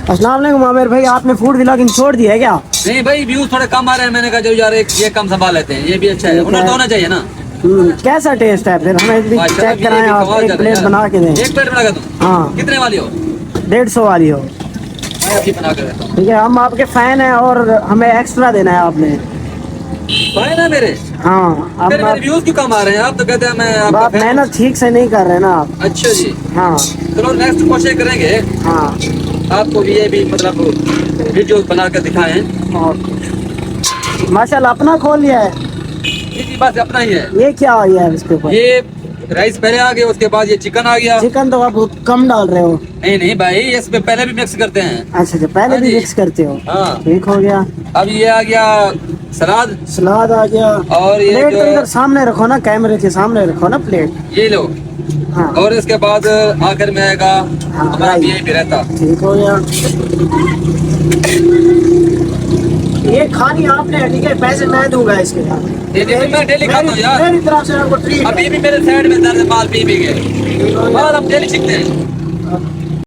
अस्सलाम वालेकुम आमिर भाई, आपने फूड व्लॉगिंग छोड़ दी है क्या? नहीं भाई, व्यूज थोड़े कम आ रहे हैं। मैंने कहा चलो यार ये कम संभाल लेते हैं, ये भी अच्छा है, हुनर तो होना चाहिए ना। कैसा टेस्ट है फिर? हमें भी माशाल्लाह, चेक कराएं, ये भी आप कमाल एक कर रहे प्लेट हैं बना के दें। एक प्लेट बना कर दूं? हाँ, कितने वाली हो? 150 वाली हो। मैं अभी बना कर देता हूँ। ठीक है, हम आपके फैन हैं और हमें एक्स्ट्रा देना है आपने। भाई ना मेरे हाँ, अब फिर मेरे व्यूज क्यों कम आ रहे हैं? आप तो कहते हैं मैं आपका आप फैन हूँ। मेहनत ठीक से नहीं कर रहे ना आप। अच्छा जी, हाँ चलो नेक्स्ट कोशिश करेंगे हाँ। आपको भी ये भी मतलब वीडियो बना कर दिखाएं। और माशाल्लाह अपना खोल लिया है। जी जी, बस अपना ही है। ये क्या हो गया है इसके ऊपर? ये राइस पहले आ गया, उसके बाद ये चिकन आ गया। चिकन तो आप बहुत कम डाल रहे हो। नहीं नहीं भाई, इसमें पहले भी मिक्स करते हैं। अच्छा अच्छा, पहले हाँ भी जी। मिक्स करते हो। हाँ, ठीक हो गया। अब ये आ गया सलाद। सलाद आ गया। और ये प्लेट जो तो है इधर सामने रखो ना, कैमरे के सामने रखो ना प्लेट। ये लो। हाँ और इसके बाद आखिर में आएगा हाँ, हमारा राइट। VIP रहता। ठीक हो गया। ये खानी आपने है, ठीक है, पैसे मैं दूंगा इसके यार। ये देखिए, मैं डेली खाता हूँ यार। मेरी तरफ से आपको ट्रीट अभी भी मेरे साइड में दर्द माल पी गए। है। और हम डेली सीखते हैं।